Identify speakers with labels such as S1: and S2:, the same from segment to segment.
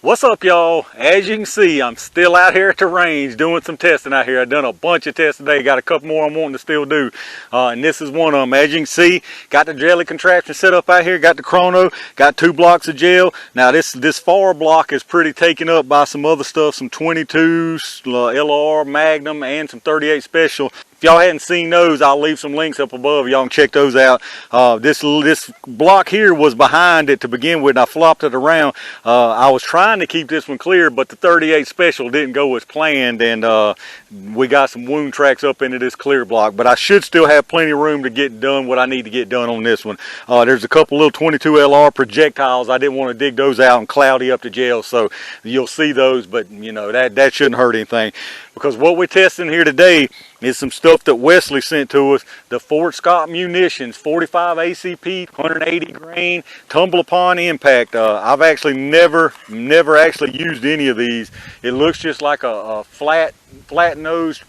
S1: What's up, y'all? As you can see, I'm still out here at the range doing some testing out here. I've done a bunch of tests today. Got a couple more I'm wanting to still do. And this is one of them. As you can see, got the jelly contraption set up out here. Got the chrono. Got 2 blocks of gel. Now this far block is pretty taken up by some other stuff. Some 22s, LR, Magnum, and some 38 Special. If y'all hadn't seen those, I'll leave some links up above. Y'all can check those out. This block here was behind it to begin with, and I flopped it around. I was trying to keep this one clear, but the 38 Special didn't go as planned, and we got some wound tracks up into this clear block. But I should still have plenty of room to get done what I need to get done on this one. There's a couple little 22 LR projectiles. I didn't want to dig those out and cloudy up the gel, so you'll see those, but you know that shouldn't hurt anything. Because what we're testing here today is some stuff that Wesley sent to us, the Fort Scott Munitions 45acp 180 grain tumble upon impact. I've actually never actually used any of these. It looks just like a flat nosed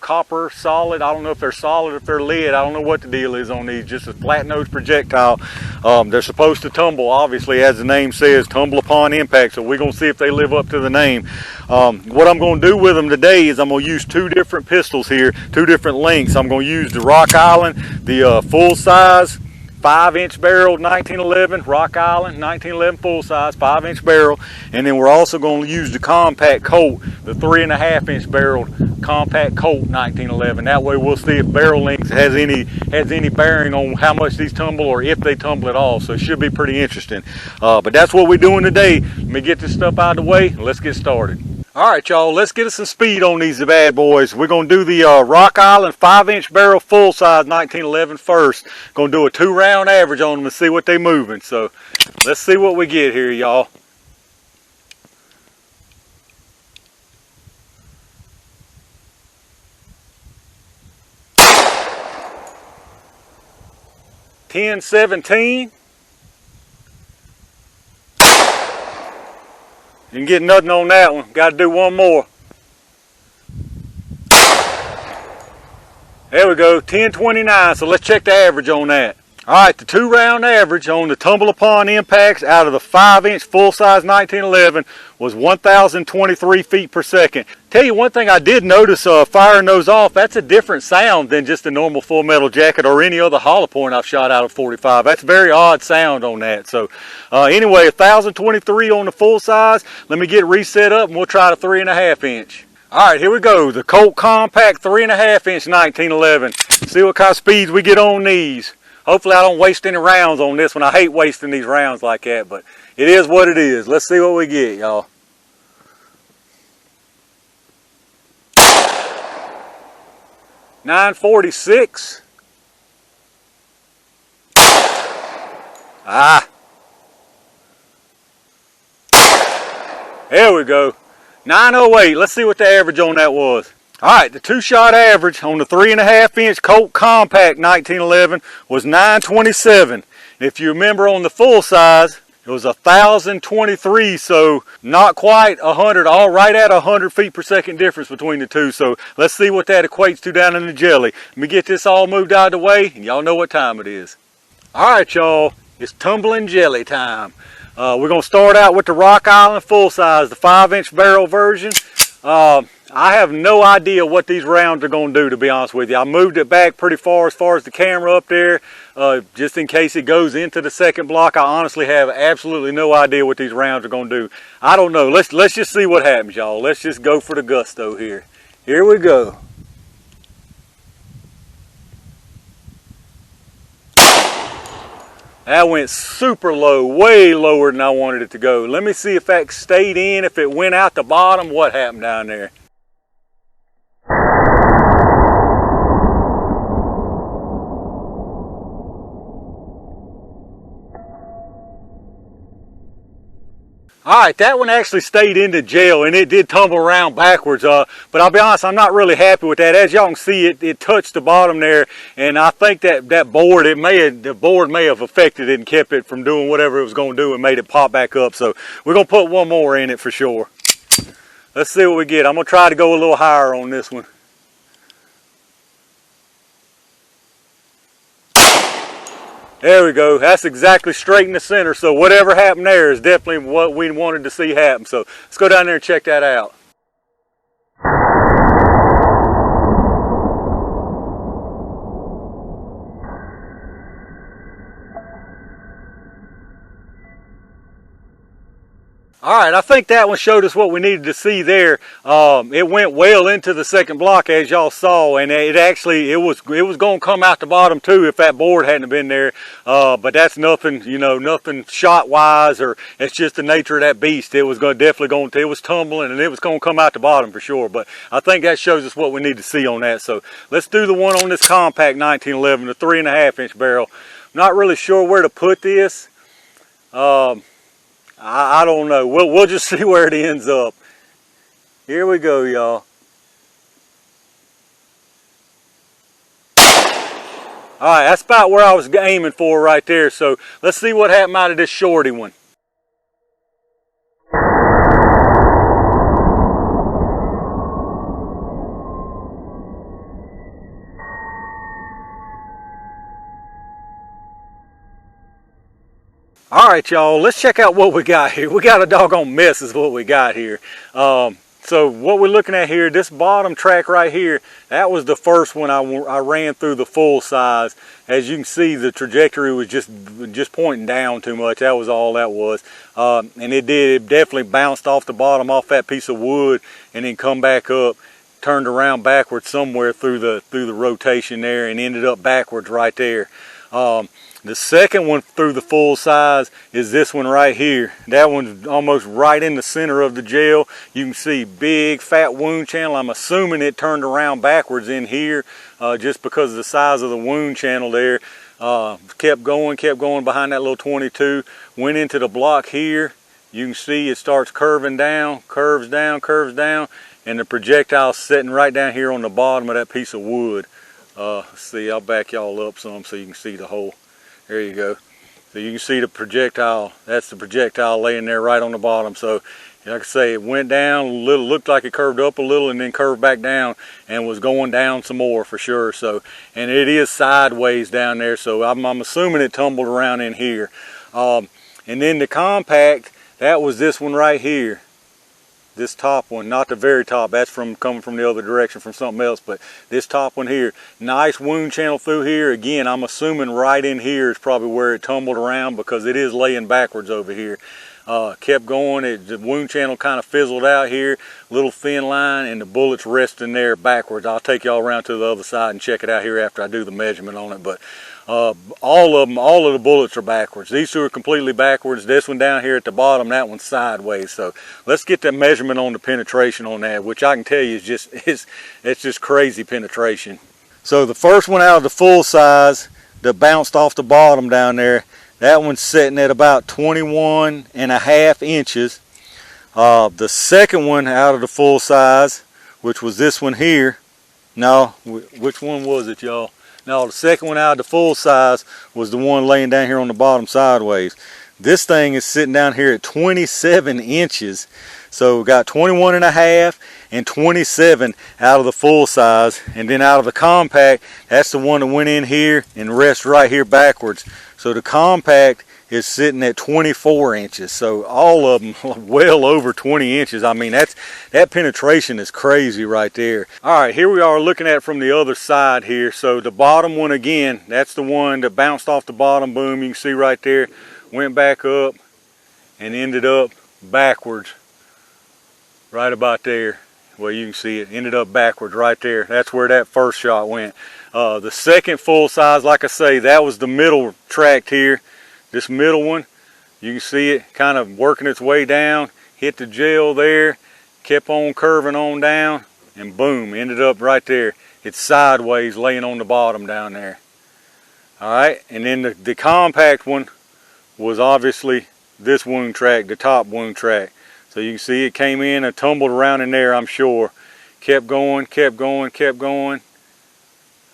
S1: copper solid. I don't know if they're solid, if they're lead. I don't know what the deal is on these. Just a flat nosed projectile. They're supposed to tumble, obviously, as the name says, tumble upon impact. So we're gonna see if they live up to the name. What I'm gonna do with them today is I'm gonna use 2 different pistols here, 2 different lengths. I'm gonna use the Rock Island, the full size 5-inch barrel 1911 Rock Island 1911 full size 5-inch barrel, and then we're also going to use the compact Colt, the 3.5-inch barrel compact Colt 1911. That way we'll see if barrel length has any bearing on how much these tumble or if they tumble at all. So it should be pretty interesting. But that's what we're doing today. Let me get this stuff out of the way. Let's get started. All right, y'all, let's get us some speed on these bad boys. We're going to do the Rock Island 5-inch barrel full-size 1911 first. Going to do a 2-round average on them and see what they're moving. So let's see what we get here, y'all. $10.17. Didn't get nothing on that one. Got to do one more. There we go, 10.29. So let's check the average on that. All right, the 2-round average on the tumble upon impacts out of the 5-inch full-size 1911 was 1,023 feet per second. Tell you one thing I did notice, firing those off, that's a different sound than just a normal full metal jacket or any other hollow point I've shot out of 45. That's a very odd sound on that. So anyway, 1,023 on the full size. Let me get reset up and we'll try the 3.5-inch. All right, here we go. The Colt Compact 3.5-inch 1911. See what kind of speeds we get on these. Hopefully I don't waste any rounds on this one. I hate wasting these rounds like that, but it is what it is. Let's see what we get, y'all. $9.46. There we go. $9.08. Let's see what the average on that was. All right, the 2-shot average on the 3.5-inch Colt Compact 1911 was $9.27. If you remember on the full size, it was 1,023, so not quite 100, all right at 100 feet per second difference between the two. So let's see what that equates to down in the jelly. Let me get this all moved out of the way, and y'all know what time it is. All right, y'all, it's tumbling jelly time. We're going to start out with the Rock Island full size, the 5-inch barrel version. I have no idea what these rounds are going to do, to be honest with you. I moved it back pretty far as the camera up there, just in case it goes into the second block. I honestly have absolutely no idea what these rounds are going to do. I don't know. Let's just see what happens, y'all. Let's just go for the gusto here. Here we go. That went super low, way lower than I wanted it to go. Let me see if that stayed in, if it went out the bottom, what happened down there. All right, that one actually stayed in the gel and it did tumble around backwards. But I'll be honest, I'm not really happy with that. As y'all can see, it touched the bottom there, and I think that board, the board may have affected it and kept it from doing whatever it was going to do and made it pop back up. So we're going to put one more in it for sure. Let's see what we get. I'm going to try to go a little higher on this one. There we go. That's exactly straight in the center. So whatever happened there is definitely what we wanted to see happen. So let's go down there and check that out. All right, I think that one showed us what we needed to see there. It went well into the second block, as y'all saw, and it was going to come out the bottom too if that board hadn't been there. But that's nothing, you know, nothing shot wise, or it's just the nature of that beast. It was it was tumbling, and it was going to come out the bottom for sure. But I think that shows us what we need to see on that. So let's do the one on this compact 1911, the 3.5-inch barrel. I'm not really sure where to put this. I don't know. We'll just see where it ends up. Here we go, y'all. Alright, that's about where I was aiming for right there. So let's see what happened out of this shorty one. All right, y'all, let's check out what we got here. We got a doggone mess is what we got here. So what we're looking at here, this bottom track right here, that was the first one I ran through the full size. As you can see, the trajectory was just pointing down too much. That was all that was. And it definitely bounced off the bottom, off that piece of wood, and then come back up, turned around backwards somewhere through the rotation there, and ended up backwards right there. The second one through the full size is this one right here. That one's almost right in the center of the gel. You can see big fat wound channel. I'm assuming it turned around backwards in here just because of the size of the wound channel there. Kept going behind that little 22. Went into the block here. You can see it starts curving down, curves down, and the projectile's sitting right down here on the bottom of that piece of wood. Let's see, I'll back y'all up some so you can see the hole. There you go. So you can see the projectile. That's the projectile laying there right on the bottom. So like I say, it went down a little, looked like it curved up a little and then curved back down and was going down some more for sure. So, and it is sideways down there. So I'm assuming it tumbled around in here. And then the compact, that was this one right here. This top one, not the very top, that's coming from the other direction from something else, but this top one here, nice wound channel through here. Again, I'm assuming right in here is probably where it tumbled around because it is laying backwards over here. Kept going, the wound channel kind of fizzled out here, little thin line, and the bullets resting there backwards. I'll take y'all around to the other side and check it out here after I do the measurement on it, but all of the bullets are backwards. These two are completely backwards. This one down here at the bottom, that one's sideways. So let's get that measurement on the penetration on that, which I can tell you is it's just crazy penetration. So the first one out of the full size that bounced off the bottom down there, that one's sitting at about 21.5 inches. The second one out of the full size, which was this one here. No, which one was it, y'all? No, the second one out of the full size was the one laying down here on the bottom sideways. This thing is sitting down here at 27 inches. So we got 21.5 and 27 out of the full size. And then out of the compact, that's the one that went in here and rests right here backwards. So the compact is sitting at 24 inches. So all of them well over 20 inches. I mean, that penetration is crazy right there. All right, here we are looking at it from the other side here. So the bottom one again, that's the one that bounced off the bottom, boom, you can see right there, went back up and ended up backwards right about there. Well, you can see it ended up backwards right there. That's where that first shot went. The second full size, like I say, that was the middle tract here. This middle one, you can see it kind of working its way down, hit the gel there, kept on curving on down, and boom, ended up right there. It's sideways laying on the bottom down there. All right, and then the compact one was obviously this wound track, the top wound track. So you can see it came in and tumbled around in there, I'm sure. Kept going.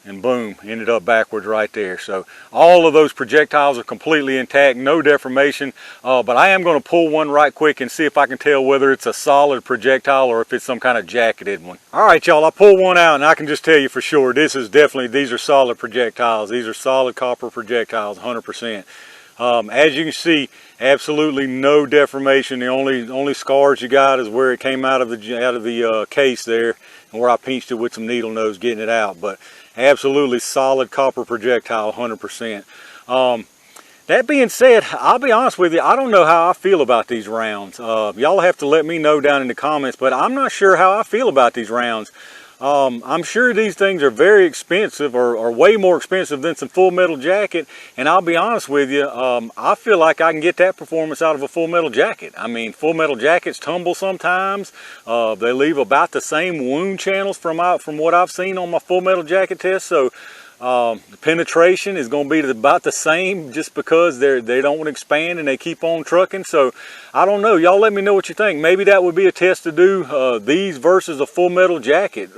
S1: and boom, ended up backwards right there. So all of those projectiles are completely intact, no deformation, but I am going to pull one right quick and see if I can tell whether it's a solid projectile or if it's some kind of jacketed one. All right, y'all, I pulled one out and I can just tell you for sure, these are solid projectiles. These are solid copper projectiles, 100%. As you can see, absolutely no deformation. The only scars you got is where it came out of the case there, and where I pinched it with some needle nose getting it out. But absolutely solid copper projectile, 100%. That being said, I'll be honest with you, I don't know how I feel about these rounds. Y'all have to let me know down in the comments, but I'm not sure how I feel about these rounds. I'm sure these things are very expensive, or way more expensive than some Full Metal Jacket, and I'll be honest with you, I feel like I can get that performance out of a Full Metal Jacket. I mean, Full Metal Jackets tumble sometimes. They leave about the same wound channels from what I've seen on my Full Metal Jacket test, so the penetration is going to be about the same, just because they don't expand and they keep on trucking. So I don't know, y'all let me know what you think. Maybe that would be a test to do, these versus a Full Metal Jacket.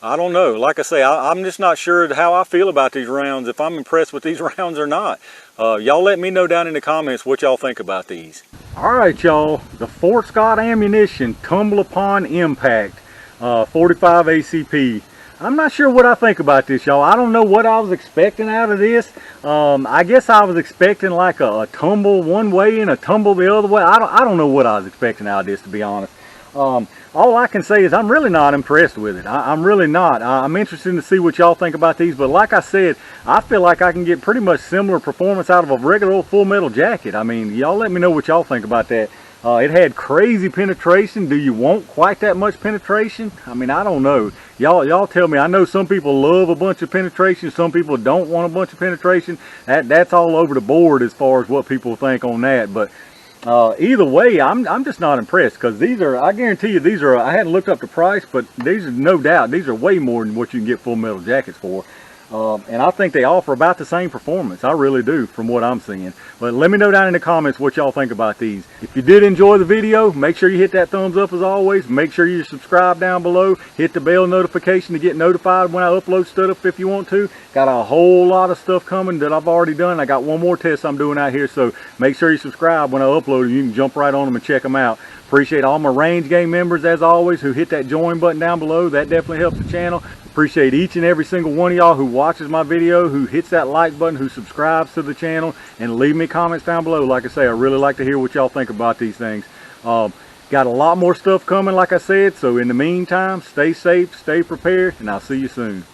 S1: I don't know, like I say, I'm just not sure how I feel about these rounds, if I'm impressed with these rounds or not. Y'all let me know down in the comments what y'all think about these. All right, y'all, the Fort Scott Ammunition Tumble Upon Impact 45 ACP. I'm not sure what I think about this, y'all. I don't know what I was expecting out of this. I guess I was expecting like a tumble one way and a tumble the other way. I don't know what I was expecting out of this, to be honest. All I can say is I'm really not impressed with it. I'm really not. I'm interested to see what y'all think about these, but like I said, I feel like I can get pretty much similar performance out of a regular old Full Metal Jacket. I mean, y'all let me know what y'all think about that. It had crazy penetration. Do you want quite that much penetration? I mean, I don't know. Y'all tell me. I know some people love a bunch of penetration. Some people don't want a bunch of penetration. That's all over the board as far as what people think on that. But either way, I'm just not impressed, because these are, I guarantee you, these are, I hadn't looked up the price, but these are no doubt, these are way more than what you can get Full Metal Jackets for. And I think they offer about the same performance. I really do, from what I'm seeing. But let me know down in the comments what y'all think about these. If you did enjoy the video, make sure you hit that thumbs up as always. Make sure you subscribe down below. Hit the bell notification to get notified when I upload stuff if you want to. Got a whole lot of stuff coming that I've already done. I got one more test I'm doing out here, so make sure you subscribe when I upload. You can jump right on them and check them out. Appreciate all my range game members, as always, who hit that join button down below. That definitely helps the channel. Appreciate each and every single one of y'all who watches my video, who hits that like button, who subscribes to the channel, and leave me comments down below. Like I say, I really like to hear what y'all think about these things. Got a lot more stuff coming, like I said, so in the meantime, stay safe, stay prepared, and I'll see you soon.